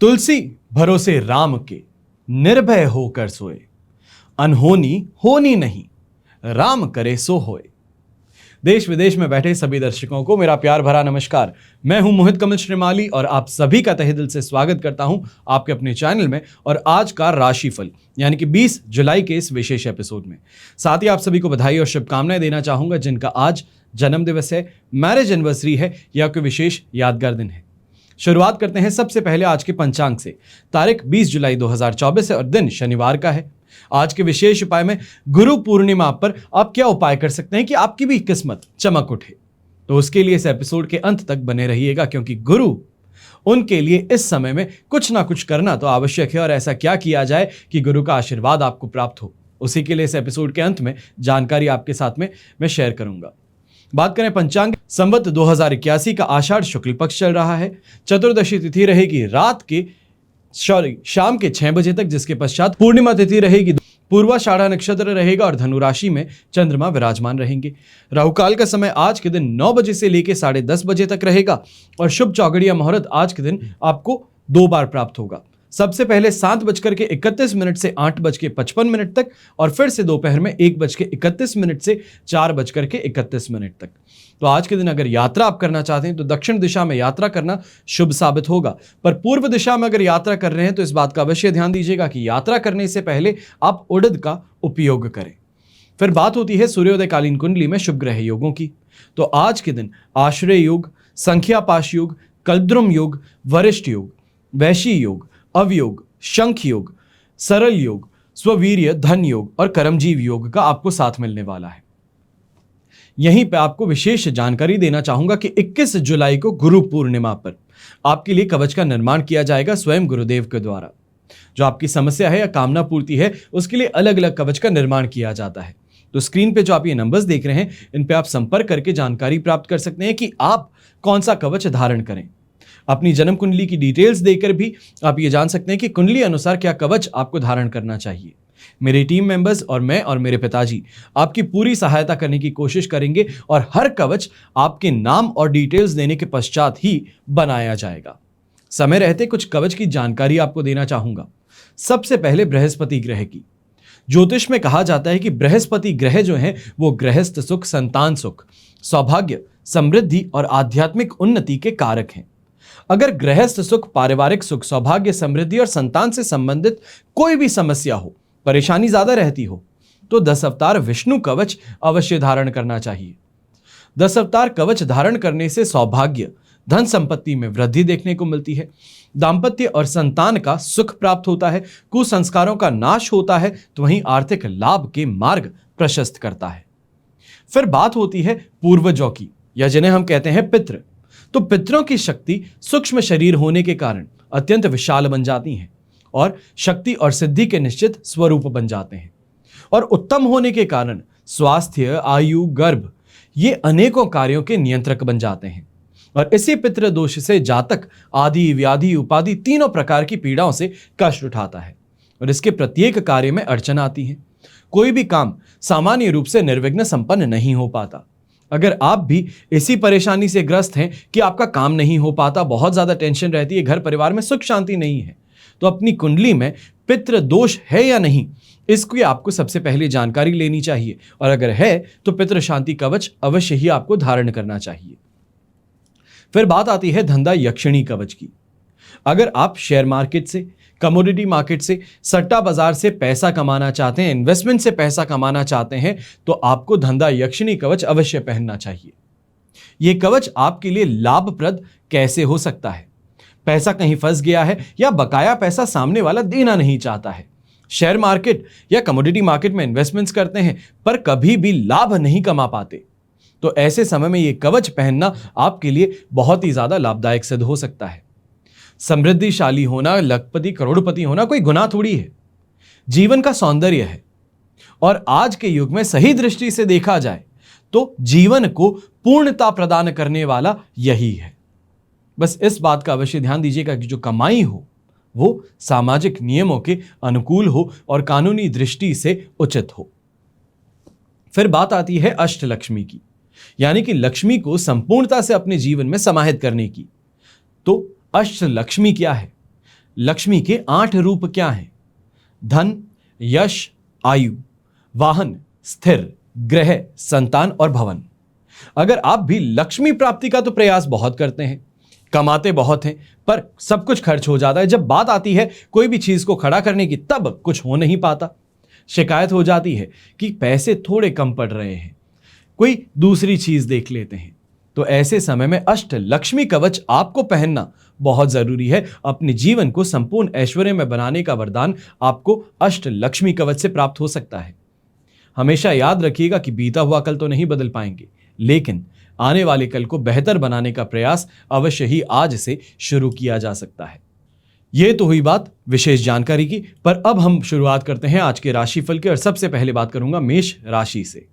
तुलसी भरोसे राम के निर्भय होकर सोए, अनहोनी होनी नहीं, राम करे सो होए। देश विदेश में बैठे सभी दर्शकों को मेरा प्यार भरा नमस्कार। मैं हूं मोहित कमल श्रीमाली और आप सभी का तहे दिल से स्वागत करता हूं आपके अपने चैनल में और आज का राशिफल यानी कि 20 जुलाई के इस विशेष एपिसोड में। साथ ही आप सभी को बधाई और शुभकामनाएं देना चाहूंगा जिनका आज जन्म दिवस है, मैरिज एनिवर्सरी है या कोई विशेष यादगार दिन है। शुरुआत करते हैं सबसे पहले आज के पंचांग से। तारीख 20 जुलाई 2024 है और दिन शनिवार का है। आज के विशेष उपाय में गुरु पूर्णिमा पर आप क्या उपाय कर सकते हैं कि आपकी भी किस्मत चमक उठे, तो उसके लिए इस एपिसोड के अंत तक बने रहिएगा क्योंकि गुरु उनके लिए इस समय में कुछ ना कुछ करना तो आवश्यक है। और ऐसा क्या किया जाए कि गुरु का आशीर्वाद आपको प्राप्त हो, उसी के लिए इस एपिसोड के अंत में जानकारी आपके साथ में मैं शेयर करूंगा। बात करें पंचांग, संवत 2081 का आषाढ़ शुक्ल पक्ष चल रहा है। चतुर्दशी तिथि रहेगी शाम के 6 बजे तक, जिसके पश्चात पूर्णिमा तिथि रहेगी। पूर्वाषाढ़ा नक्षत्र रहेगा और धनु राशि में चंद्रमा विराजमान रहेंगे। राहुकाल का समय आज के दिन 9 बजे से लेकर 10:30 बजे तक रहेगा और शुभ चौगड़िया मुहूर्त आज के दिन आपको 2 बार प्राप्त होगा। सबसे पहले 7:31 से 8:55 तक और फिर से दोपहर में 1:31 से 4:31 तक। तो आज के दिन अगर यात्रा आप करना चाहते हैं तो दक्षिण दिशा में यात्रा करना शुभ साबित होगा, पर पूर्व दिशा में अगर यात्रा कर रहे हैं तो इस बात का अवश्य ध्यान दीजिएगा कि यात्रा करने से पहले आप उड़द का उपयोग करें। फिर बात होती है सूर्योदयकालीन कुंडली में शुभ ग्रह योगों की। तो आज के दिन आश्रय योग, संख्यापाश योग, कल्द्रुम योग, वरिष्ठ योग, वैशी योग, अवयोग, शंख योग, सरल योग, स्ववीर्य धन योग और कर्मजीव योग का आपको साथ मिलने वाला है। यहीं पे आपको विशेष जानकारी देना चाहूंगा कि 21 जुलाई को गुरु पूर्णिमा पर आपके लिए कवच का निर्माण किया जाएगा स्वयं गुरुदेव के द्वारा। जो आपकी समस्या है या कामना पूर्ति है उसके लिए अलग अलग कवच का निर्माण किया जाता है। तो स्क्रीन पे जो आप ये नंबर्स देख रहे हैं इन पे आप संपर्क करके जानकारी प्राप्त कर सकते हैं कि आप कौन सा कवच धारण करें। अपनी जन्म कुंडली की डिटेल्स देकर भी आप ये जान सकते हैं कि कुंडली अनुसार क्या कवच आपको धारण करना चाहिए। मेरी टीम मेंबर्स और मैं और मेरे पिताजी आपकी पूरी सहायता करने की कोशिश करेंगे और हर कवच आपके नाम और डिटेल्स देने के पश्चात ही बनाया जाएगा। समय रहते कुछ कवच की जानकारी आपको देना चाहूंगा। सबसे पहले बृहस्पति ग्रह की। ज्योतिष में कहा जाता है कि बृहस्पति ग्रह जो है वो गृहस्थ सुख, संतान सुख, सौभाग्य, समृद्धि और आध्यात्मिक उन्नति के कारक हैं। अगर गृहस्थ सुख, पारिवारिक सुख, सौभाग्य, समृद्धि और संतान से संबंधित कोई भी समस्या हो, परेशानी ज्यादा रहती हो, तो 10 अवतार विष्णु कवच अवश्य धारण करना चाहिए। 10 अवतार कवच धारण करने से सौभाग्य, धन संपत्ति में वृद्धि देखने को मिलती है, दाम्पत्य और संतान का सुख प्राप्त होता है, कुसंस्कारों का नाश होता है, तो वहीं आर्थिक लाभ के मार्ग प्रशस्त करता है। फिर बात होती है पूर्वजों की या जिन्हें हम कहते हैं पितृ। तो पितरों की शक्ति सूक्ष्म शरीर होने के कारण अत्यंत विशाल बन जाती हैं और शक्ति और सिद्धि के निश्चित स्वरूप बन जाते हैं और उत्तम होने के कारण स्वास्थ्य, आयु, गर्भ ये अनेकों कार्यों के नियंत्रक बन जाते हैं। और इसी पितृ दोष से जातक आदि, व्याधि, उपाधि तीनों प्रकार की पीड़ाओं से कष्ट उठाता है और इसके प्रत्येक कार्य में अड़चन आती है। कोई भी काम सामान्य रूप से निर्विघ्न संपन्न नहीं हो पाता। अगर आप भी इसी परेशानी से ग्रस्त हैं कि आपका काम नहीं हो पाता, बहुत ज्यादा टेंशन रहती है, घर परिवार में सुख शांति नहीं है, तो अपनी कुंडली में पितृ दोष है या नहीं इसकी आपको सबसे पहले जानकारी लेनी चाहिए और अगर है तो पितृ शांति कवच अवश्य ही आपको धारण करना चाहिए। फिर बात आती है धंधा यक्षिणी कवच की। अगर आप शेयर मार्केट से, कमोडिटी मार्केट से, सट्टा बाजार से पैसा कमाना चाहते हैं, इन्वेस्टमेंट से पैसा कमाना चाहते हैं, तो आपको धंधा यक्षिणी कवच अवश्य पहनना चाहिए। यह कवच आपके लिए लाभप्रद कैसे हो सकता है? पैसा कहीं फंस गया है या बकाया पैसा सामने वाला देना नहीं चाहता है, शेयर मार्केट या कमोडिटी मार्केट में इन्वेस्टमेंट्स करते हैं पर कभी भी लाभ नहीं कमा पाते, तो ऐसे समय में यह कवच पहनना आपके लिए बहुत ही ज्यादा लाभदायक सिद्ध हो सकता है। समृद्धिशाली होना, लखपति करोड़पति होना कोई गुनाह थोड़ी है, जीवन का सौंदर्य है और आज के युग में सही दृष्टि से देखा जाए तो जीवन को पूर्णता प्रदान करने वाला यही है। बस इस बात का अवश्य ध्यान दीजिएगा कि जो कमाई हो वो सामाजिक नियमों के अनुकूल हो और कानूनी दृष्टि से उचित हो। फिर बात आती है अष्टलक्ष्मी की, यानी कि लक्ष्मी को संपूर्णता से अपने जीवन में समाहित करने की। तो अष्टलक्ष्मी क्या है? लक्ष्मी के 8 रूप क्या हैं? धन, यश, आयु, वाहन, स्थिर, ग्रह, संतान और भवन। अगर आप भी लक्ष्मी प्राप्ति का तो प्रयास बहुत करते हैं, कमाते बहुत हैं, पर सब कुछ खर्च हो जाता है, जब बात आती है कोई भी चीज को खड़ा करने की तब कुछ हो नहीं पाता। शिकायत हो जाती है कि पैसे थोड़े कम पड़ रहे हैं, कोई दूसरी चीज देख लेते हैं। तो ऐसे समय में अष्ट लक्ष्मी कवच आपको पहनना बहुत जरूरी है। अपने जीवन को संपूर्ण ऐश्वर्य में बनाने का वरदान आपको अष्ट लक्ष्मी कवच से प्राप्त हो सकता है। हमेशा याद रखिएगा कि बीता हुआ कल तो नहीं बदल पाएंगे, लेकिन आने वाले कल को बेहतर बनाने का प्रयास अवश्य ही आज से शुरू किया जा सकता है। यह तो हुई बात विशेष जानकारी की, पर अब हम शुरुआत करते हैं आज के राशिफल की। और सबसे पहले बात करूंगा मेष राशि से।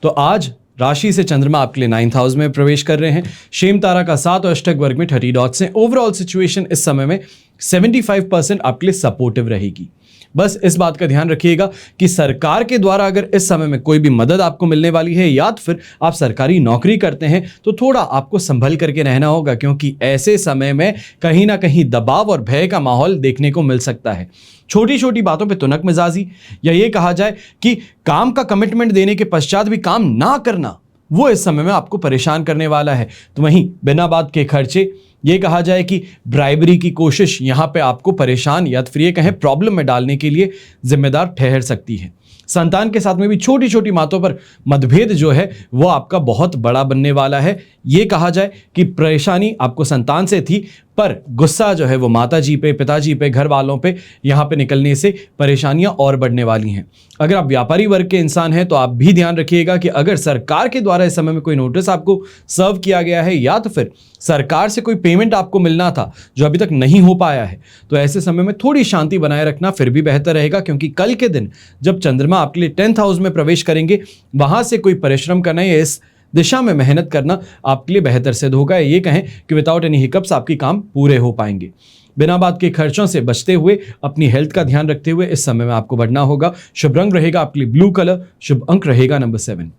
तो आज राशि से चंद्रमा आपके लिए 9th हाउस में प्रवेश कर रहे हैं। शेम तारा का 7 और अष्टक वर्ग में 30 डॉट्स हैं। ओवरऑल सिचुएशन इस समय में 75% आपके लिए सपोर्टिव रहेगी। बस इस बात का ध्यान रखिएगा कि सरकार के द्वारा अगर इस समय में कोई भी मदद आपको मिलने वाली है या तो फिर आप सरकारी नौकरी करते हैं तो थोड़ा आपको संभल करके रहना होगा, क्योंकि ऐसे समय में कहीं ना कहीं दबाव और भय का माहौल देखने को मिल सकता है। छोटी छोटी बातों पे तुनक मिजाजी, या ये कहा जाए कि काम का कमिटमेंट देने के पश्चात भी काम ना करना, वो इस समय में आपको परेशान करने वाला है। तो वहीं बिना बात के खर्चे, ये कहा जाए कि ब्राइबरी की कोशिश यहां पे आपको परेशान या फिर ये कहें प्रॉब्लम में डालने के लिए जिम्मेदार ठहर सकती है। संतान के साथ में भी छोटी छोटी बातों पर मतभेद जो है वो आपका बहुत बड़ा बनने वाला है। ये कहा जाए कि परेशानी आपको संतान से थी, पर गुस्सा जो है वो माता जी पे, पिताजी पे, घर वालों पे यहाँ पे निकलने से परेशानियां और बढ़ने वाली हैं। अगर आप व्यापारी वर्ग के इंसान हैं तो आप भी ध्यान रखिएगा कि अगर सरकार के द्वारा इस समय में कोई नोटिस आपको सर्व किया गया है या तो फिर सरकार से कोई पेमेंट आपको मिलना था जो अभी तक नहीं हो पाया है, तो ऐसे समय में थोड़ी शांति बनाए रखना फिर भी बेहतर रहेगा, क्योंकि कल के दिन जब चंद्रमा आपके लिए 10th हाउस में प्रवेश करेंगे, वहां से कोई परिश्रम करना या इस दिशा में मेहनत करना आपके लिए बेहतर सिद्ध होगा। ये कहें कि विदाउट एनी हिकअप्स आपके काम पूरे हो पाएंगे। बिना बात के खर्चों से बचते हुए अपनी हेल्थ का ध्यान रखते हुए इस समय में आपको बढ़ना होगा। शुभ रंग रहेगा आपके लिए ब्लू कलर, शुभ अंक रहेगा नंबर 7।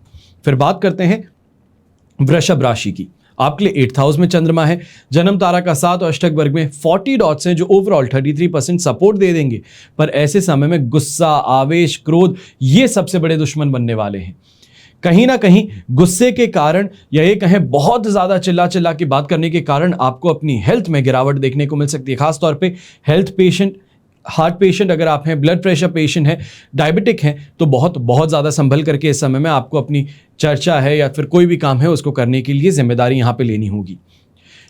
फिर बात करते हैं वृषभ राशि की। आपके लिए 8th हाउस में चंद्रमा है। जन्म तारा का 7 और अष्टक वर्ग में 40 डॉट्स हैं जो ओवरऑल 33% सपोर्ट दे देंगे, पर ऐसे समय में गुस्सा, आवेश, क्रोध ये सबसे बड़े दुश्मन बनने वाले हैं। कहीं ना कहीं गुस्से के कारण या ये कहें बहुत ज्यादा चिल्ला चिल्ला की बात करने के कारण आपको अपनी हेल्थ में गिरावट देखने को मिल सकती है। खासतौर पे हेल्थ पेशेंट, हार्ट पेशेंट अगर आप हैं, ब्लड प्रेशर पेशेंट हैं, डायबिटिक हैं, तो बहुत ज़्यादा संभल करके इस समय में आपको अपनी चर्चा है या फिर कोई भी काम है उसको करने के लिए जिम्मेदारी यहाँ पे लेनी होगी।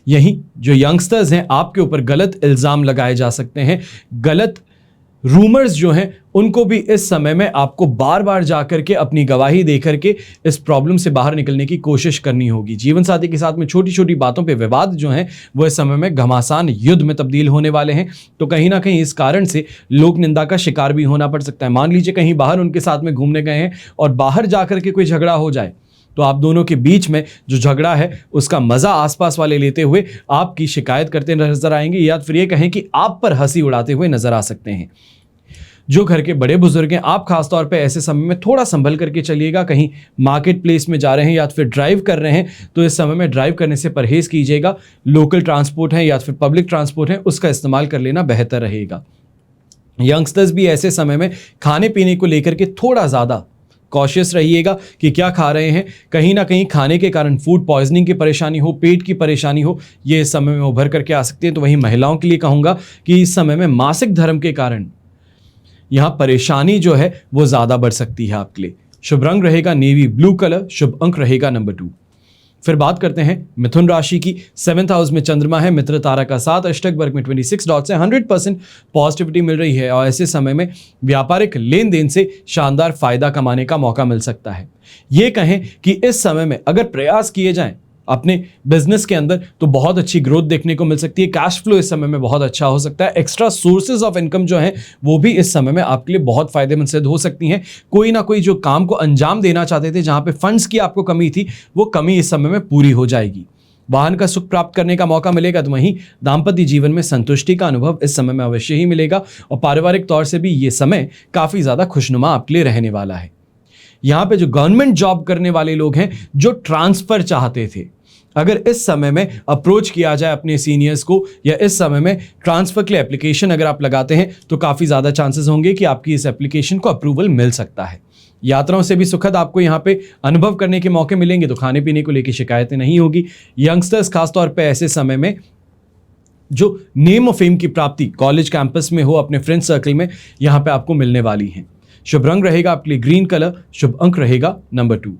यही जो यंगस्टर्स हैं आपके ऊपर गलत इल्ज़ाम लगाए जा सकते हैं, गलत रूमर्स जो हैं उनको भी इस समय में आपको बार बार जाकर के अपनी गवाही दे करके इस प्रॉब्लम से बाहर निकलने की कोशिश करनी होगी। जीवन साथी के साथ में छोटी छोटी बातों पे विवाद जो हैं वो इस समय में घमासान युद्ध में तब्दील होने वाले हैं, तो कहीं ना कहीं इस कारण से लोक निंदा का शिकार भी होना पड़ सकता है। मान लीजिए कहीं बाहर उनके साथ में घूमने गए हैं और बाहर जाकर के कोई झगड़ा हो जाए, तो आप दोनों के बीच में जो झगड़ा है उसका मजा आसपास वाले लेते हुए आपकी शिकायत करते नजर आएंगे, या फिर ये कहें कि आप पर हंसी उड़ाते हुए नजर आ सकते हैं। जो घर के बड़े बुजुर्ग हैं आप खासतौर पे ऐसे समय में थोड़ा संभल करके चलिएगा। कहीं मार्केट प्लेस में जा रहे हैं या फिर ड्राइव कर रहे हैं तो इस समय में ड्राइव करने से परहेज कीजिएगा। लोकल ट्रांसपोर्ट है या फिर पब्लिक ट्रांसपोर्ट है उसका इस्तेमाल कर लेना बेहतर रहेगा। यंगस्टर्स भी ऐसे समय में खाने पीने को लेकर के थोड़ा ज़्यादा कॉशियस रहिएगा कि क्या खा रहे हैं। कहीं ना कहीं खाने के कारण फूड पॉइजनिंग की परेशानी हो, पेट की परेशानी हो, ये इस समय में उभर करके आ सकती है। तो वहीं महिलाओं के लिए कहूँगा कि इस समय में मासिक धर्म के कारण यहाँ परेशानी जो है वो ज़्यादा बढ़ सकती है आपके लिए। शुभ रंग रहेगा नेवी ब्लू कलर, शुभ अंक रहेगा नंबर 2। फिर बात करते हैं मिथुन राशि की। 7th हाउस में चंद्रमा है, मित्र तारा का 7, अष्टक वर्ग में 26 डॉट्स है। 100% पॉजिटिविटी मिल रही है और ऐसे समय में व्यापारिक लेन देन से शानदार फायदा कमाने का मौका मिल सकता है। ये कहें कि इस समय में अगर प्रयास किए जाएं अपने बिजनेस के अंदर तो बहुत अच्छी ग्रोथ देखने को मिल सकती है। कैश फ्लो इस समय में बहुत अच्छा हो सकता है। एक्स्ट्रा सोर्सेज ऑफ इनकम जो है वो भी इस समय में आपके लिए बहुत फायदेमंद सिद्ध हो सकती हैं। कोई ना कोई जो काम को अंजाम देना चाहते थे, जहां पे फंड्स की आपको कमी थी, वो कमी इस समय में पूरी हो जाएगी। वाहन का सुख प्राप्त करने का मौका मिलेगा। तो वहीं दाम्पत्य जीवन में संतुष्टि का अनुभव इस समय में अवश्य ही मिलेगा और पारिवारिक तौर से भी ये समय काफी ज्यादा खुशनुमा आपके लिए रहने वाला है। यहाँ पे जो गवर्नमेंट जॉब करने वाले लोग हैं, जो ट्रांसफर चाहते थे, अगर इस समय में अप्रोच किया जाए अपने सीनियर्स को या इस समय में ट्रांसफर के लिए एप्लीकेशन अगर आप लगाते हैं तो काफ़ी ज़्यादा चांसेस होंगे कि आपकी इस एप्लीकेशन को अप्रूवल मिल सकता है। यात्राओं से भी सुखद आपको यहाँ पे अनुभव करने के मौके मिलेंगे, तो खाने पीने को लेकर शिकायतें नहीं होगी। यंगस्टर्स खासतौर पे ऐसे समय में जो नेम ऑफ फेम की प्राप्ति कॉलेज कैंपस में हो, अपने फ्रेंड सर्कल में, यहाँ पे आपको मिलने वाली है। शुभ रंग रहेगा आपके लिए ग्रीन कलर, शुभ अंक रहेगा नंबर 2।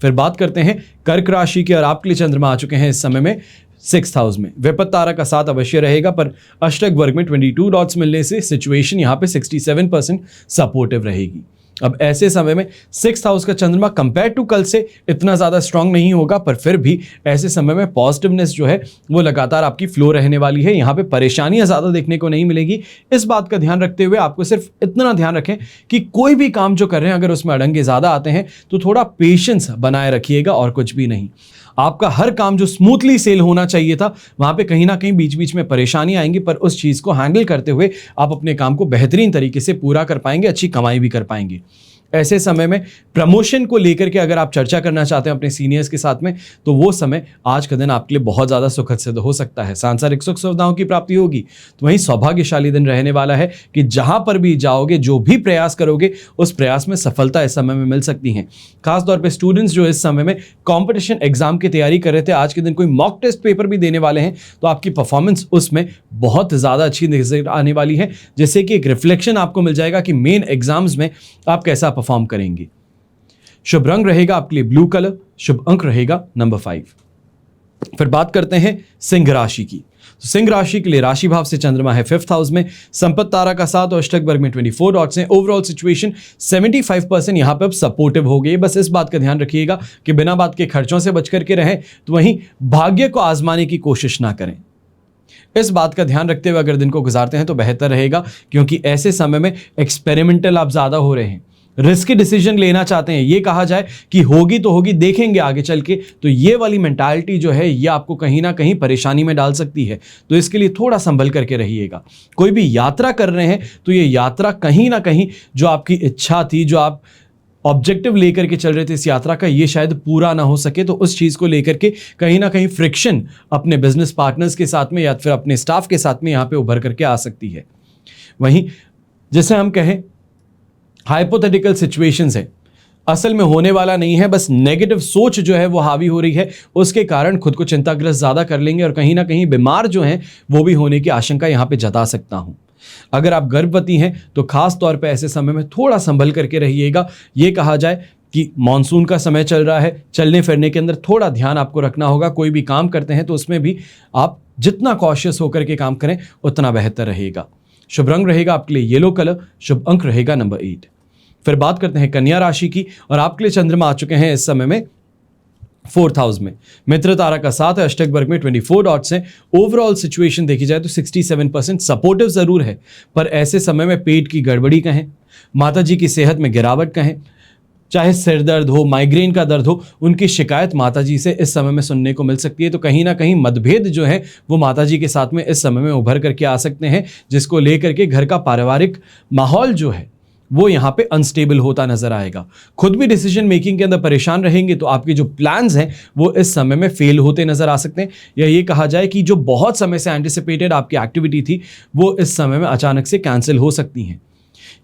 फिर बात करते हैं कर्क राशि की, और आपके लिए चंद्रमा आ चुके हैं इस समय में 6th हाउस में। विपत्त तारा का साथ अवश्य रहेगा, पर अष्टक वर्ग में 22 डॉट्स मिलने से सिचुएशन यहाँ पे 67% सपोर्टिव रहेगी। अब ऐसे समय में 6th हाउस का चंद्रमा कंपेयर टू कल से इतना ज़्यादा स्ट्रांग नहीं होगा, पर फिर भी ऐसे समय में पॉजिटिवनेस जो है वो लगातार आपकी फ्लो रहने वाली है। यहाँ पे परेशानियां ज़्यादा देखने को नहीं मिलेगी। इस बात का ध्यान रखते हुए आपको सिर्फ इतना ध्यान रखें कि कोई भी काम जो कर रहे हैं अगर उसमें अड़ंगे ज़्यादा आते हैं तो थोड़ा पेशेंस बनाए रखिएगा और कुछ भी नहीं। आपका हर काम जो स्मूथली सेल होना चाहिए था वहां पे कहीं ना कहीं बीच बीच में परेशानी आएंगी, पर उस चीज़ को हैंडल करते हुए आप अपने काम को बेहतरीन तरीके से पूरा कर पाएंगे, अच्छी कमाई भी कर पाएंगे। ऐसे समय में प्रमोशन को लेकर के अगर आप चर्चा करना चाहते हैं अपने सीनियर्स के साथ में, तो वो समय आज का दिन आपके लिए बहुत ज़्यादा सुखद सिद्ध हो सकता है। सांसारिक सुख सुविधाओं की प्राप्ति होगी, तो वहीं सौभाग्यशाली दिन रहने वाला है कि जहां पर भी जाओगे, जो भी प्रयास करोगे, उस प्रयास में सफलता इस समय में मिल सकती है। खासतौर पर स्टूडेंट्स जो इस समय में कॉम्पिटिशन एग्जाम की तैयारी कर रहे थे, आज के दिन कोई मॉक टेस्ट पेपर भी देने वाले हैं, तो आपकी परफॉर्मेंस उसमें बहुत ज़्यादा अच्छी नजर आने वाली है, जिससे कि एक रिफ्लेक्शन आपको मिल जाएगा कि मेन एग्जाम्स में आप कैसा परफॉर्म करेंगे। शुभ रंग रहेगा आपके लिए ब्लू कलर, शुभ अंक रहेगा नंबर 5। फिर बात करते हैं सिंह राशि की। तो सिंह राशि के लिए राशि भाव से चंद्रमा है 5th हाउस में, संपत्ति तारा का साथ और अष्टक वर्ग में 24 डॉट्स हैं। ओवरऑल सिचुएशन 75% यहां पर अब सपोर्टिव हो गई। बस इस बात का ध्यान रखिएगा कि बिना बात के खर्चों से बच करके रहें, तो वहीं भाग्य को आजमाने की कोशिश ना करें। इस बात का ध्यान रखते हुए अगर दिन को गुजारते हैं तो बेहतर रहेगा, क्योंकि ऐसे समय में एक्सपेरिमेंटल आप ज़्यादा हो रहे हैं, रिस्की डिसीजन लेना चाहते हैं। ये कहा जाए कि होगी तो होगी, देखेंगे आगे चल के, तो ये वाली मेंटालिटी जो है ये आपको कहीं ना कहीं परेशानी में डाल सकती है। तो इसके लिए थोड़ा संभल करके रहिएगा। कोई भी यात्रा कर रहे हैं तो ये यात्रा कहीं ना कहीं जो आपकी इच्छा थी, जो आप ऑब्जेक्टिव लेकर के चल रहे थे इस यात्रा का, ये शायद पूरा ना हो सके, तो उस चीज़ को लेकर के कहीं ना कहीं फ्रिक्शन अपने बिजनेस पार्टनर्स के साथ में या फिर अपने स्टाफ के साथ में यहाँ पे उभर करके आ सकती है। वहीं जैसे हम कहें हाइपोथेटिकल सिचुएशंस है, असल में होने वाला नहीं है, बस नेगेटिव सोच जो है वो हावी हो रही है, उसके कारण खुद को चिंताग्रस्त ज़्यादा कर लेंगे और कहीं ना कहीं बीमार जो हैं वो भी होने की आशंका यहाँ पे जता सकता हूँ। अगर आप गर्भवती हैं तो खास तौर पे ऐसे समय में थोड़ा संभल करके रहिएगा। ये कहा जाए कि मॉनसून का समय चल रहा है, चलने फिरने के अंदर थोड़ा ध्यान आपको रखना होगा। कोई भी काम करते हैं तो उसमें भी आप जितना कॉशियस होकर के काम करें उतना बेहतर रहेगा। शुभ रंग रहेगा आपके लिए येलो कलर, शुभ अंक रहेगा नंबर 8। फिर बात करते हैं कन्या राशि की, और आपके लिए चंद्रमा आ चुके हैं इस समय में 4th हाउस में। मित्र तारा का साथ है, अष्टक वर्ग में 24 डॉट्स हैं। ओवरऑल सिचुएशन देखी जाए तो 67% सपोर्टिव जरूर है, पर ऐसे समय में पेट की गड़बड़ी कहें, माता जी की सेहत में गिरावट कहें, चाहे सिर दर्द हो, माइग्रेन का दर्द हो, उनकी शिकायत माता जी से इस समय में सुनने को मिल सकती है। तो कहीं ना कहीं मतभेद जो है वो माता जी के साथ में इस समय में उभर करके आ सकते हैं, जिसको लेकर के घर का पारिवारिक माहौल जो है वो यहाँ पे अनस्टेबल होता नजर आएगा। खुद भी डिसीजन मेकिंग के अंदर परेशान रहेंगे, तो आपके जो प्लान्स हैं वो इस समय में फेल होते नजर आ सकते हैं, या ये कहा जाए कि जो बहुत समय से एंटिसिपेटेड आपकी एक्टिविटी थी वो इस समय में अचानक से कैंसिल हो सकती हैं।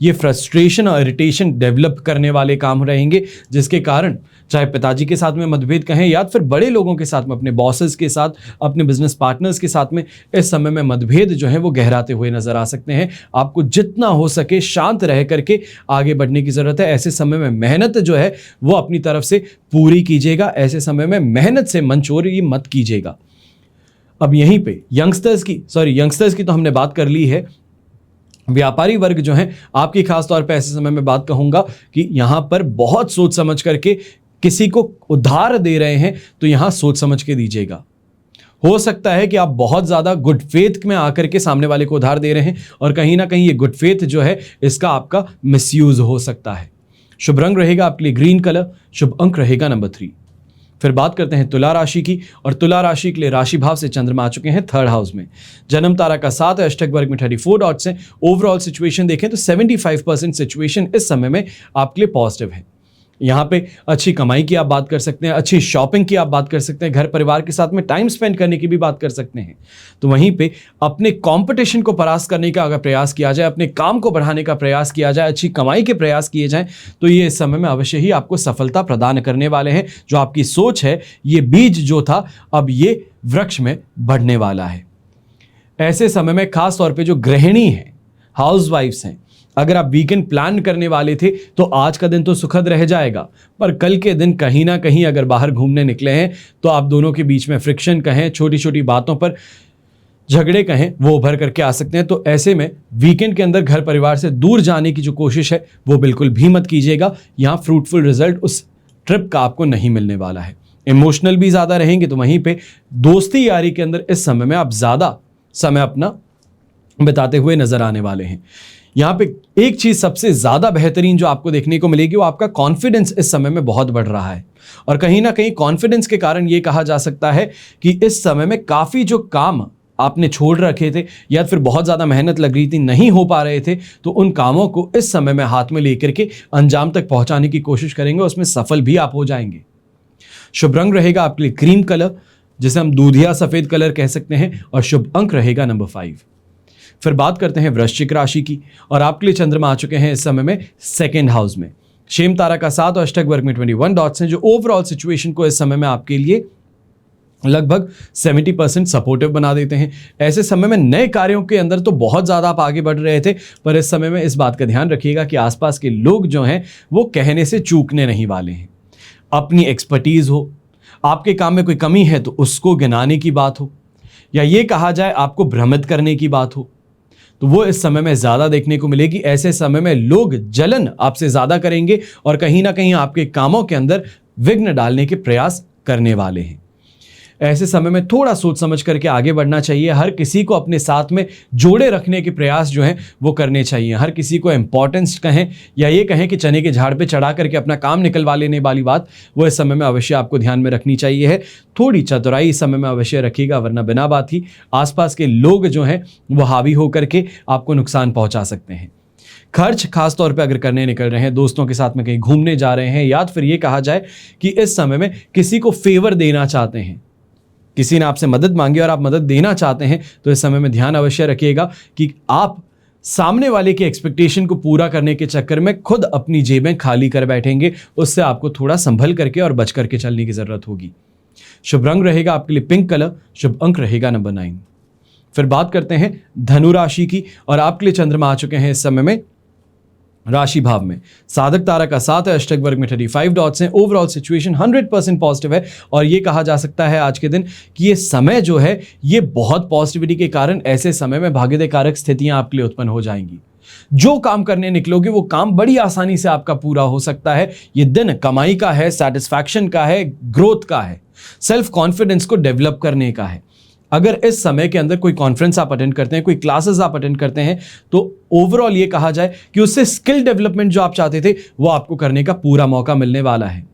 ये फ्रस्ट्रेशन और इरिटेशन डेवलप करने वाले काम रहेंगे, जिसके कारण चाहे पिताजी के साथ में मतभेद कहें या फिर बड़े लोगों के साथ में, अपने बॉसेस के साथ, अपने बिजनेस पार्टनर्स के साथ में, इस समय में मतभेद जो है वो गहराते हुए नजर आ सकते हैं। आपको जितना हो सके शांत रह करके आगे बढ़ने की जरूरत है। ऐसे समय में मेहनत जो है वो अपनी तरफ से पूरी कीजिएगा। ऐसे समय में मेहनत से मंचोरी मत कीजिएगा। अब यहीं पे यंगस्टर्स की तो हमने बात कर ली है। व्यापारी वर्ग जो है आपकी खास तौर पे ऐसे समय में बात कहूंगा कि यहां पर बहुत सोच समझ करके किसी को उधार दे रहे हैं तो यहां सोच समझ के दीजिएगा। हो सकता है कि आप बहुत ज्यादा गुड फेथ में आकर के सामने वाले को उधार दे रहे हैं और कहीं ना कहीं ये गुड फेथ जो है इसका आपका मिसयूज हो सकता है। शुभ रंग रहेगा आपके लिए ग्रीन कलर, शुभ अंक रहेगा नंबर 3। फिर बात करते हैं तुला राशि की, और तुला राशि के लिए राशि भाव से चंद्रमा आ चुके हैं 3rd हाउस में। जन्म तारा का साथ है, अष्टक वर्ग में 34 डॉट्स हैं। ओवरऑल सिचुएशन देखें तो 75% सिचुएशन इस समय में आपके लिए पॉजिटिव है। यहाँ पे अच्छी कमाई की आप बात कर सकते हैं, अच्छी शॉपिंग की आप बात कर सकते हैं, घर परिवार के साथ में टाइम स्पेंड करने की भी बात कर सकते हैं। तो वहीं पे अपने कंपटीशन को परास्त करने का अगर प्रयास किया जाए, अपने काम को बढ़ाने का प्रयास किया जाए, अच्छी कमाई के प्रयास किए जाएं, तो ये इस समय में अवश्य ही आपको सफलता प्रदान करने वाले हैं। जो आपकी सोच है, ये बीज जो था अब ये वृक्ष में बढ़ने वाला है। ऐसे समय में खास तौर पे जो गृहिणी हैं, हाउसवाइफ्स हैं, अगर आप वीकेंड प्लान करने वाले थे तो आज का दिन तो सुखद रह जाएगा, पर कल के दिन कहीं ना कहीं अगर बाहर घूमने निकले हैं तो आप दोनों के बीच में फ्रिक्शन कहें, छोटी छोटी बातों पर झगड़े कहें, वो उभर करके आ सकते हैं। तो ऐसे में वीकेंड के अंदर घर परिवार से दूर जाने की जो कोशिश है वो बिल्कुल भी मत कीजिएगा। यहाँ फ्रूटफुल रिजल्ट उस ट्रिप का आपको नहीं मिलने वाला है। इमोशनल भी ज़्यादा रहेंगे, तो वहीं पे दोस्ती यारी के अंदर इस समय में आप ज़्यादा समय अपना बिताते हुए नजर आने वाले हैं। यहाँ पे एक चीज सबसे ज्यादा बेहतरीन जो आपको देखने को मिलेगी वो आपका कॉन्फिडेंस इस समय में बहुत बढ़ रहा है, और कहीं ना कहीं कॉन्फिडेंस के कारण ये कहा जा सकता है कि इस समय में काफी जो काम आपने छोड़ रखे थे या फिर बहुत ज्यादा मेहनत लग रही थी, नहीं हो पा रहे थे, तो उन कामों को इस समय में हाथ में लेकर के अंजाम तक पहुंचाने की कोशिश करेंगे, उसमें सफल भी आप हो जाएंगे। शुभ रंग रहेगा आपके लिए क्रीम कलर, जिसे हम दूधिया सफेद कलर कह सकते हैं, और शुभ अंक रहेगा नंबर 5। फिर बात करते हैं वृश्चिक राशि की, और आपके लिए चंद्रमा आ चुके हैं इस समय में सेकेंड हाउस में। क्षेम तारा का 7 और अष्टक वर्ग में 21 डॉट्स हैं, जो ओवरऑल सिचुएशन को इस समय में आपके लिए लगभग 70% सपोर्टिव बना देते हैं। ऐसे समय में नए कार्यों के अंदर तो बहुत ज़्यादा आप आगे बढ़ रहे थे, पर इस समय में इस बात का ध्यान रखिएगा कि आसपास के लोग जो हैं वो कहने से चूकने नहीं वाले हैं। अपनी एक्सपर्टीज हो, आपके काम में कोई कमी है तो उसको गिनाने की बात हो, या ये कहा जाए आपको भ्रमित करने की बात हो, तो वो इस समय में ज़्यादा देखने को मिलेगी। ऐसे समय में लोग जलन आपसे ज़्यादा करेंगे और कहीं ना कहीं आपके कामों के अंदर विघ्न डालने के प्रयास करने वाले हैं। ऐसे समय में थोड़ा सोच समझ करके आगे बढ़ना चाहिए। हर किसी को अपने साथ में जोड़े रखने के प्रयास जो हैं वो करने चाहिए। हर किसी को इम्पोर्टेंस कहें या ये कहें कि चने के झाड़ पे चढ़ा करके अपना काम निकलवा लेने वाली बात, वो इस समय में अवश्य आपको ध्यान में रखनी चाहिए है। थोड़ी चतुराई इस समय में अवश्य रखिएगा, वरना बिना बात ही आसपास के लोग जो हैं वो हावी होकर के आपको नुकसान पहुंचा सकते हैं। खर्च खास तौर पे अगर करने निकल रहे हैं, दोस्तों के साथ में कहीं घूमने जा रहे हैं, या फिर ये कहा जाए कि इस समय में किसी को फेवर देना चाहते हैं, किसी ने आपसे मदद मांगी और आप मदद देना चाहते हैं, तो इस समय में ध्यान अवश्य रखिएगा कि आप सामने वाले की एक्सपेक्टेशन को पूरा करने के चक्कर में खुद अपनी जेबें खाली कर बैठेंगे। उससे आपको थोड़ा संभल करके और बच करके चलने की जरूरत होगी। शुभ रंग रहेगा आपके लिए पिंक कलर, शुभ अंक रहेगा नंबर 9। फिर बात करते हैं धनु राशि की, और आपके लिए चंद्रमा आ चुके हैं इस समय में राशि भाव में। साधक तारा का 7 है, अष्टक वर्ग में 35 डॉट्स हैं। ओवरऑल सिचुएशन 100% पॉजिटिव है, और ये कहा जा सकता है आज के दिन कि ये समय जो है ये बहुत पॉजिटिविटी के कारण ऐसे समय में भाग्योदय कारक स्थितियां आपके लिए उत्पन्न हो जाएंगी। जो काम करने निकलोगे वो काम बड़ी आसानी से आपका पूरा हो सकता है। ये दिन कमाई का है, सेटिस्फैक्शन का है, ग्रोथ का है, सेल्फ कॉन्फिडेंस को डेवलप करने का है। अगर इस समय के अंदर कोई कॉन्फ्रेंस आप अटेंड करते हैं, कोई क्लासेस आप अटेंड करते हैं, तो ओवरऑल ये कहा जाए कि उससे स्किल डेवलपमेंट जो आप चाहते थे वो आपको करने का पूरा मौका मिलने वाला है।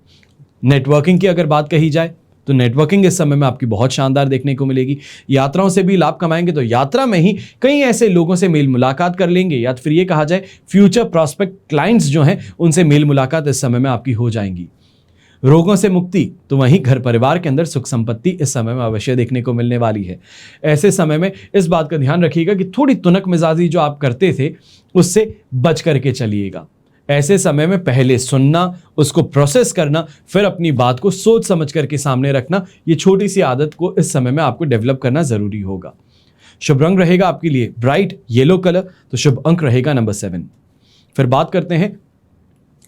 नेटवर्किंग की अगर बात कही जाए तो नेटवर्किंग इस समय में आपकी बहुत शानदार देखने को मिलेगी। यात्राओं से भी लाभ कमाएंगे, तो यात्रा में ही कई ऐसे लोगों से मेल मुलाकात कर लेंगे, या फिर ये कहा जाए फ्यूचर प्रॉस्पेक्ट क्लाइंट्स जो हैं उनसे मेल मुलाकात इस समय में आपकी हो जाएंगी। रोगों से मुक्ति, तो वहीं घर परिवार के अंदर सुख संपत्ति इस समय में अवश्य देखने को मिलने वाली है। ऐसे समय में इस बात का ध्यान रखिएगा कि थोड़ी तुनक मिजाजी जो आप करते थे उससे बच करके चलिएगा। ऐसे समय में पहले सुनना, उसको प्रोसेस करना, फिर अपनी बात को सोच समझ करके सामने रखना, ये छोटी सी आदत को इस समय में आपको डेवलप करना जरूरी होगा। शुभ रंग रहेगा आपके लिए ब्राइट येलो कलर, तो शुभ अंक रहेगा नंबर 7। फिर बात करते हैं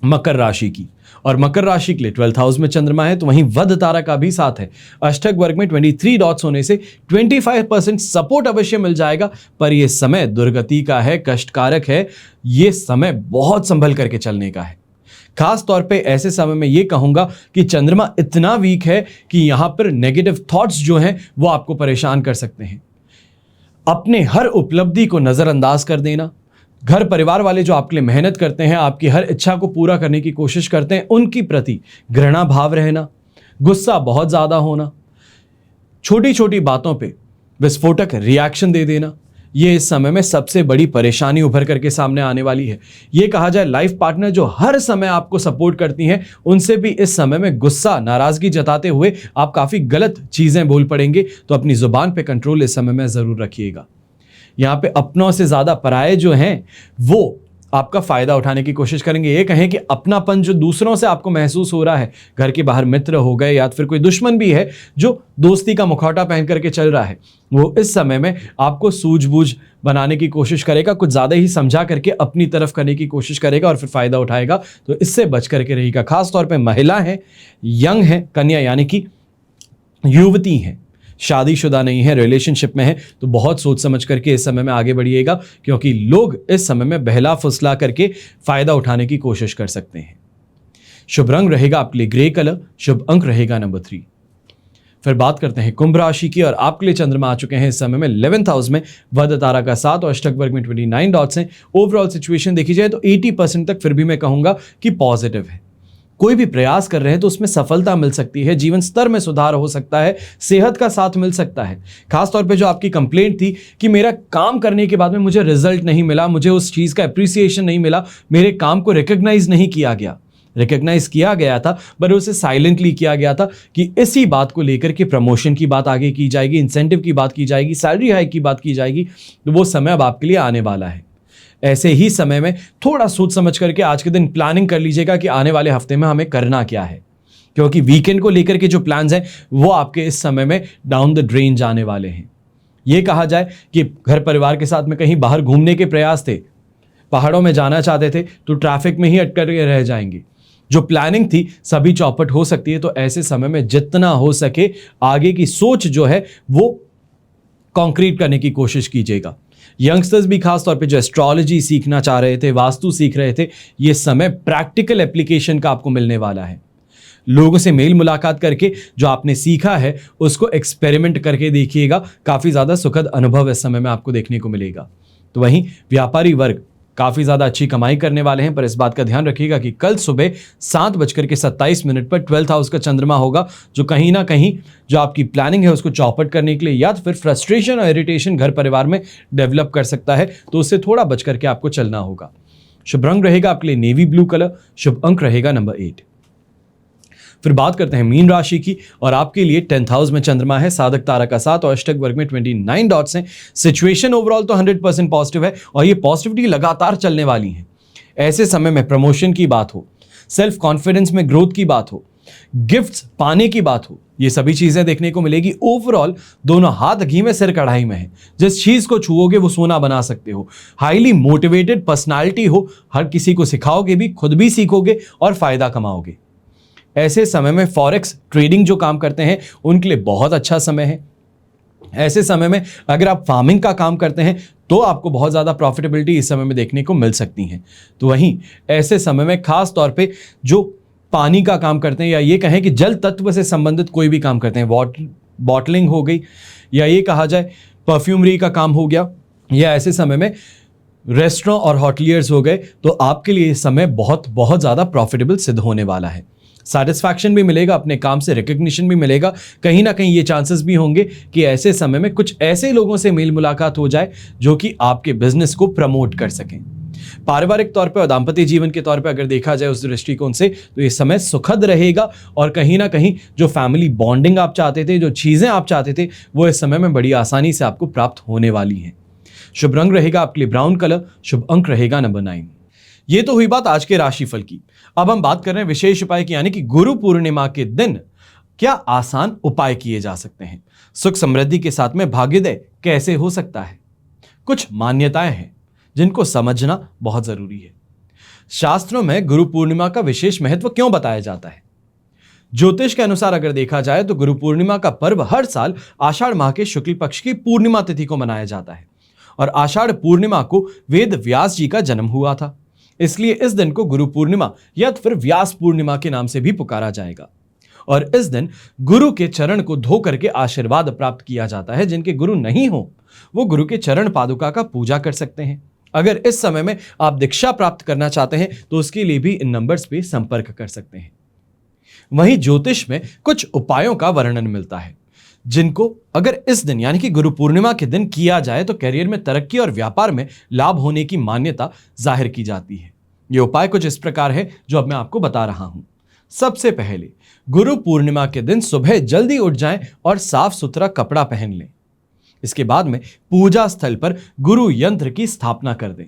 मकर राशि की, और मकर राशि के लिए 12th हाउस में चंद्रमा है, तो वहीं वध तारा का भी साथ है। अष्टक वर्ग में 23 डॉट्स होने से 25% सपोर्ट अवश्य मिल जाएगा, पर यह समय दुर्गति का है, कष्टकारक है। यह समय बहुत संभल करके चलने का है। खास तौर पे ऐसे समय में यह कहूंगा कि चंद्रमा इतना वीक है कि यहां पर नेगेटिव थॉट्स जो हैं वो आपको परेशान कर सकते हैं। अपने हर उपलब्धि को नजरअंदाज कर देना, घर परिवार वाले जो आपके लिए मेहनत करते हैं, आपकी हर इच्छा को पूरा करने की कोशिश करते हैं, उनकी प्रति घृणा भाव रहना, गुस्सा बहुत ज्यादा होना, छोटी छोटी बातों पे विस्फोटक रिएक्शन दे देना, ये इस समय में सबसे बड़ी परेशानी उभर करके सामने आने वाली है। ये कहा जाए लाइफ पार्टनर जो हर समय आपको सपोर्ट करती हैं, उनसे भी इस समय में गुस्सा, नाराजगी जताते हुए आप काफी गलत चीजें बोल पड़ेंगे, तो अपनी जुबान पे कंट्रोल इस समय में जरूर रखिएगा। यहाँ पे अपनों से ज्यादा पराये जो हैं वो आपका फायदा उठाने की कोशिश करेंगे। ये कहें कि अपनापन जो दूसरों से आपको महसूस हो रहा है, घर के बाहर मित्र हो गए या फिर कोई दुश्मन भी है जो दोस्ती का मुखौटा पहन करके चल रहा है, वो इस समय में आपको सूझबूझ बनाने की कोशिश करेगा, कुछ ज्यादा ही समझा करके अपनी तरफ करने की कोशिश करेगा और फिर फायदा उठाएगा। तो इससे बच करके रहिएगा। खासतौर पर महिला है, यंग है, कन्या यानी कि युवती हैं, शादीशुदा नहीं है, रिलेशनशिप में है, तो बहुत सोच समझ करके इस समय में आगे बढ़िएगा, क्योंकि लोग इस समय में बहला फुसला करके फायदा उठाने की कोशिश कर सकते हैं। शुभ रंग रहेगा आपके लिए ग्रे कलर, शुभ अंक रहेगा नंबर 3। फिर बात करते हैं कुंभ राशि की, और आपके लिए चंद्रमा आ चुके हैं इस समय में 11th हाउस में, वध तारा का 7 और अष्टक वर्ग में 29 डॉट्स हैं। ओवरऑल सिचुएशन देखी जाए तो 80% तक फिर भी मैं कहूंगा कि पॉजिटिव है। कोई भी प्रयास कर रहे हैं तो उसमें सफलता मिल सकती है, जीवन स्तर में सुधार हो सकता है, सेहत का साथ मिल सकता है। खासतौर पे जो आपकी कंप्लेंट थी कि मेरा काम करने के बाद में मुझे रिजल्ट नहीं मिला, मुझे उस चीज़ का अप्रिसिएशन नहीं मिला, मेरे काम को रिकॉग्नाइज नहीं किया गया, रिकॉग्नाइज किया गया था पर उसे साइलेंटली किया गया था कि इसी बात को लेकर के प्रमोशन की बात आगे की जाएगी, इंसेंटिव की बात की जाएगी, सैलरी हाइक की बात की जाएगी, तो वो समय अब आपके लिए आने वाला है। ऐसे ही समय में थोड़ा सोच समझ करके आज के दिन प्लानिंग कर लीजिएगा कि आने वाले हफ्ते में हमें करना क्या है, क्योंकि वीकेंड को लेकर के जो प्लान्स हैं वो आपके इस समय में डाउन द ड्रेन जाने वाले हैं। ये कहा जाए कि घर परिवार के साथ में कहीं बाहर घूमने के प्रयास थे, पहाड़ों में जाना चाहते थे, तो ट्रैफिक में ही अटक के रह जाएंगे। जो प्लानिंग थी सभी चौपट हो सकती है। तो ऐसे समय में जितना हो सके आगे की सोच जो है वो कॉन्क्रीट करने की कोशिश कीजिएगा। यंगस्टर्स भी खास तौर पे जो एस्ट्रोलॉजी सीखना चाह रहे थे, वास्तु सीख रहे थे, ये समय प्रैक्टिकल एप्लीकेशन का आपको मिलने वाला है। लोगों से मेल मुलाकात करके जो आपने सीखा है उसको एक्सपेरिमेंट करके देखिएगा, काफी ज्यादा सुखद अनुभव इस समय में आपको देखने को मिलेगा। तो वहीं व्यापारी वर्ग काफी ज्यादा अच्छी कमाई करने वाले हैं, पर इस बात का ध्यान रखिएगा कि कल सुबह 7:27 पर 12th हाउस का चंद्रमा होगा, जो कहीं ना कहीं जो आपकी प्लानिंग है उसको चौपट करने के लिए या तो फिर फ्रस्ट्रेशन और इरिटेशन घर परिवार में डेवलप कर सकता है, तो उससे थोड़ा बच करके आपको चलना होगा। शुभ रंग रहेगा आपके लिए नेवी ब्लू कलर, शुभ अंक रहेगा नंबर 8। फिर बात करते हैं मीन राशि की, और आपके लिए 10th हाउस में चंद्रमा है, साधक तारा का 7 और अष्टक वर्ग में 29 डॉट्स हैं। सिचुएशन ओवरऑल तो 100% पॉजिटिव है और ये पॉजिटिविटी लगातार चलने वाली है। ऐसे समय में प्रमोशन की बात हो, सेल्फ कॉन्फिडेंस में ग्रोथ की बात हो, गिफ्ट्स पाने की बात हो, ये सभी चीजें देखने को मिलेगी। ओवरऑल दोनों हाथ घी में सिर कढ़ाई में है, जिस चीज को छुओगे वो सोना बना सकते हो। हाईली मोटिवेटेड पर्सनालिटी हो, हर किसी को सिखाओगे भी, खुद भी सीखोगे और फायदा कमाओगे। ऐसे समय में फॉरेक्स ट्रेडिंग जो काम करते हैं उनके लिए बहुत अच्छा समय है। ऐसे समय में अगर आप फार्मिंग का काम करते हैं तो आपको बहुत ज़्यादा प्रॉफिटेबिलिटी इस समय में देखने को मिल सकती है। तो वहीं ऐसे समय में खास तौर पे जो पानी का काम करते हैं या ये कहें कि जल तत्व से संबंधित कोई भी काम करते हैं, बॉटलिंग हो गई या ये कहा जाए परफ्यूमरी का काम हो गया, या ऐसे समय में रेस्टोरेंट और होटलियर्स हो गए, तो आपके लिए इस समय बहुत बहुत ज़्यादा प्रॉफिटेबल सिद्ध होने वाला है। सैटिस्फैक्शन भी मिलेगा, अपने काम से रिकग्निशन भी मिलेगा। कहीं ना कहीं ये चांसेस भी होंगे कि ऐसे समय में कुछ ऐसे लोगों से मेल मुलाकात हो जाए जो कि आपके बिजनेस को प्रमोट कर सकें। पारिवारिक तौर पे और दाम्पत्य जीवन के तौर पे अगर देखा जाए उस दृष्टिकोण से, तो ये समय सुखद रहेगा और कहीं ना कहीं जो फैमिली बॉन्डिंग आप चाहते थे, जो चीज़ें आप चाहते थे, वो इस समय में बड़ी आसानी से आपको प्राप्त होने वाली हैं। शुभ रंग रहेगा आपके लिए ब्राउन कलर, शुभ अंक रहेगा नंबर 9। ये तो हुई बात आज के राशिफल की। अब हम बात कर रहे हैं विशेष उपाय की, यानी कि गुरु पूर्णिमा के दिन क्या आसान उपाय किए जा सकते हैं, सुख समृद्धि के साथ में भाग्योदय कैसे हो सकता है। कुछ मान्यताएं हैं जिनको समझना बहुत जरूरी है। शास्त्रों में गुरु पूर्णिमा का विशेष महत्व क्यों बताया जाता है? ज्योतिष के अनुसार अगर देखा जाए तो गुरु पूर्णिमा का पर्व हर साल आषाढ़ माह के शुक्ल पक्ष की पूर्णिमा तिथि को मनाया जाता है, और आषाढ़ पूर्णिमा को वेद व्यास जी का जन्म हुआ था, इसलिए इस दिन को गुरु पूर्णिमा या फिर व्यास पूर्णिमा के नाम से भी पुकारा जाएगा। और इस दिन गुरु के चरण को धो करके आशीर्वाद प्राप्त किया जाता है। जिनके गुरु नहीं हो वो गुरु के चरण पादुका का पूजा कर सकते हैं। अगर इस समय में आप दीक्षा प्राप्त करना चाहते हैं तो उसके लिए भी इन नंबर्स पे संपर्क कर सकते हैं। वहीं ज्योतिष में कुछ उपायों का वर्णन मिलता है जिनको अगर इस दिन यानी कि गुरु पूर्णिमा के दिन किया जाए तो करियर में तरक्की और व्यापार में लाभ होने की मान्यता जाहिर की जाती है। ये उपाय कुछ इस प्रकार है जो अब मैं आपको बता रहा हूं। सबसे पहले गुरु पूर्णिमा के दिन सुबह जल्दी उठ जाएं और साफ सुथरा कपड़ा पहन लें। इसके बाद में पूजा स्थल पर गुरु यंत्र की स्थापना कर दें।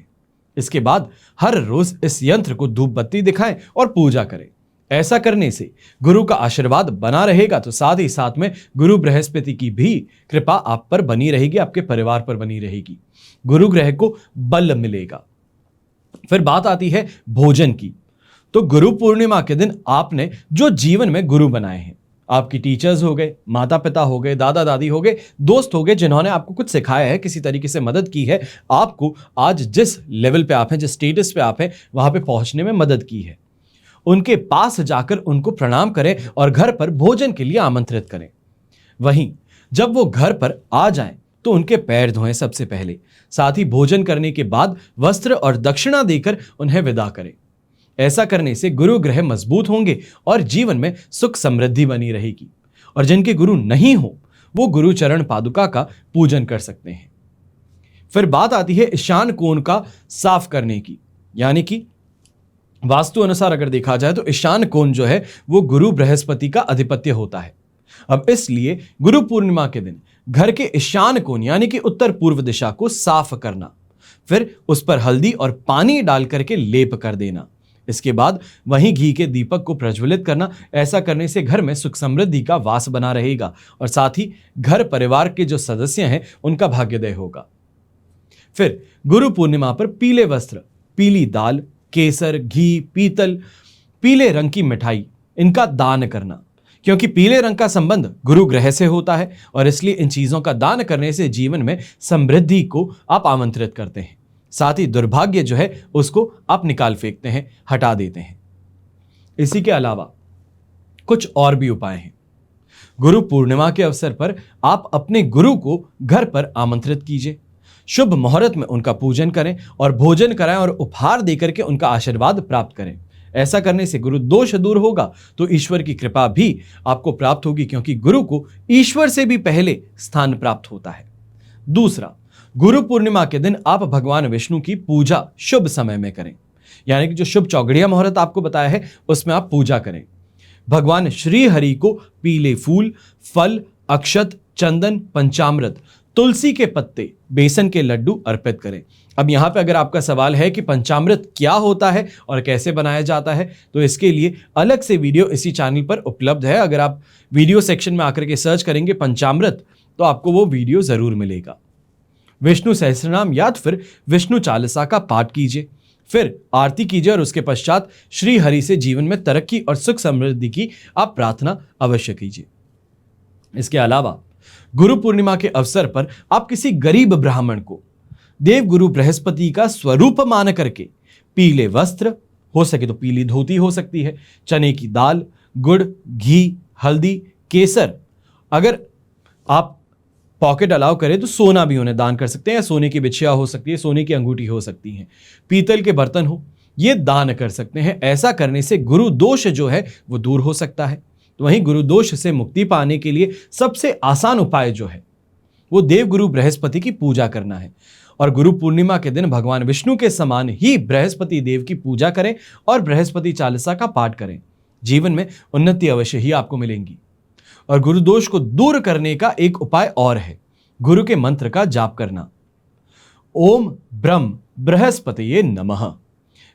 इसके बाद हर रोज इस यंत्र को धूप बत्ती दिखाएं और पूजा करें। ऐसा करने से गुरु का आशीर्वाद बना रहेगा, तो साथ ही साथ में गुरु बृहस्पति की भी कृपा आप पर बनी रहेगी, आपके परिवार पर बनी रहेगी। गुरु ग्रह को बल मिलेगा। फिर बात आती है भोजन की। तो गुरु पूर्णिमा के दिन आपने जो जीवन में गुरु बनाए हैं, आपकी टीचर्स हो गए, माता पिता हो गए, दादा दादी हो गए, दोस्त हो गए, जिन्होंने आपको कुछ सिखाया है, किसी तरीके से मदद की है, आपको आज जिस लेवल पे आप हैं, जिस स्टेटस पे आप हैं, वहां पे पहुंचने में मदद की है, उनके पास जाकर उनको प्रणाम करें और घर पर भोजन के लिए आमंत्रित करें। वहीं जब वो घर पर आ जाएं तो उनके पैर धोएं सबसे पहले। साथ ही भोजन करने के बाद वस्त्र और दक्षिणा देकर उन्हें विदा करें। ऐसा करने से गुरु ग्रह मजबूत होंगे और जीवन में सुख समृद्धि बनी रहेगी। और जिनके गुरु नहीं हो वो गुरु चरण पादुका का पूजन कर सकते हैं। फिर बात आती है ईशान कोण का साफ करने की, यानी कि वास्तु अनुसार अगर देखा जाए तो ईशान कोण जो है वो गुरु बृहस्पति का अधिपत्य होता है। अब इसलिए गुरु पूर्णिमा के दिन घर के ईशान कोण यानी कि उत्तर पूर्व दिशा को साफ करना, फिर उस पर हल्दी और पानी डाल करके लेप कर देना। इसके बाद वहीं घी के दीपक को प्रज्वलित करना। ऐसा करने से घर में सुख समृद्धि का वास बना रहेगा और साथ ही घर परिवार के जो सदस्य हैं उनका भाग्योदय होगा। फिर गुरु पूर्णिमा पर पीले वस्त्र, पीली दाल, केसर, घी, पीतल, पीले रंग की मिठाई, इनका दान करना, क्योंकि पीले रंग का संबंध गुरु ग्रह से होता है और इसलिए इन चीजों का दान करने से जीवन में समृद्धि को आप आमंत्रित करते हैं। साथ ही दुर्भाग्य जो है उसको आप निकाल फेंकते हैं, हटा देते हैं। इसी के अलावा कुछ और भी उपाय हैं। गुरु पूर्णिमा के अवसर पर आप अपने गुरु को घर पर आमंत्रित कीजिए। शुभ मुहूर्त में उनका पूजन करें और भोजन कराएं और उपहार देकर के उनका आशीर्वाद प्राप्त करें। ऐसा करने से गुरु दोष दूर होगा तो ईश्वर की कृपा भी आपको प्राप्त होगी, क्योंकि गुरु को ईश्वर से भी पहले स्थान प्राप्त होता है। दूसरा, गुरु पूर्णिमा के दिन आप भगवान विष्णु की पूजा शुभ समय में करें, यानी कि जो शुभ चौगड़िया मुहूर्त आपको बताया है उसमें आप पूजा करें। भगवान श्री हरि को पीले फूल, फल, अक्षत, चंदन, पंचामृत, तुलसी के पत्ते, बेसन के लड्डू अर्पित करें। अब यहाँ पे अगर आपका सवाल है कि पंचामृत क्या होता है और कैसे बनाया जाता है, तो इसके लिए अलग से वीडियो इसी चैनल पर उपलब्ध है। अगर आप वीडियो सेक्शन में आकर के सर्च करेंगे पंचामृत तो आपको वो वीडियो जरूर मिलेगा। विष्णु सहस्त्रनाम या फिर विष्णु चालीसा का पाठ कीजिए, फिर आरती कीजिए और उसके पश्चात श्री हरि से जीवन में तरक्की और सुख समृद्धि की आप प्रार्थना अवश्य कीजिए। इसके अलावा गुरु पूर्णिमा के अवसर पर आप किसी गरीब ब्राह्मण को देव गुरु बृहस्पति का स्वरूप मान करके पीले वस्त्र, हो सके तो पीली धोती हो सकती है, चने की दाल, गुड़, घी, हल्दी, केसर, अगर आप पॉकेट अलाउ करें तो सोना भी उन्हें दान कर सकते हैं, या सोने की बिछिया हो सकती है, सोने की अंगूठी हो सकती है, पीतल के बर्तन हो, ये दान कर सकते हैं। ऐसा करने से गुरु दोष जो है वो दूर हो सकता है। तो वहीं गुरु दोष से मुक्ति पाने के लिए सबसे आसान उपाय जो है वो देव गुरु बृहस्पति की पूजा करना है। और गुरु पूर्णिमा के दिन भगवान विष्णु के समान ही बृहस्पति देव की पूजा करें और बृहस्पति चालीसा का पाठ करें। जीवन में उन्नति अवश्य ही आपको मिलेंगी। और गुरु दोष को दूर करने का एक उपाय और है, गुरु के मंत्र का जाप करना। ओम ब्रह्म बृहस्पतये नमः।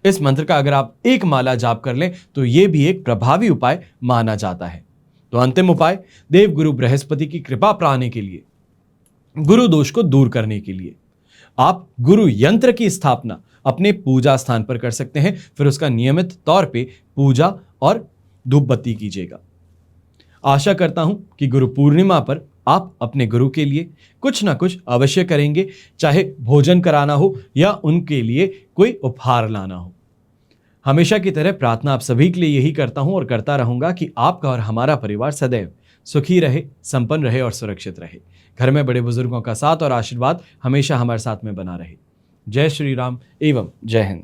इस मंत्र का अगर आप एक माला जाप कर लें तो यह भी एक प्रभावी उपाय माना जाता है। तो अंतिम उपाय, देव गुरु बृहस्पति की कृपा पाने के लिए, गुरु दोष को दूर करने के लिए आप गुरु यंत्र की स्थापना अपने पूजा स्थान पर कर सकते हैं। फिर उसका नियमित तौर पे पूजा और धूप बत्ती कीजिएगा। आशा करता हूं कि गुरु पूर्णिमा पर आप अपने गुरु के लिए कुछ ना कुछ अवश्य करेंगे, चाहे भोजन कराना हो या उनके लिए कोई उपहार लाना हो। हमेशा की तरह प्रार्थना आप सभी के लिए यही करता हूं और करता रहूंगा कि आपका और हमारा परिवार सदैव सुखी रहे, संपन्न रहे और सुरक्षित रहे। घर में बड़े बुजुर्गों का साथ और आशीर्वाद हमेशा हमारे साथ में बना रहे। जय श्री राम एवं जय हिंद।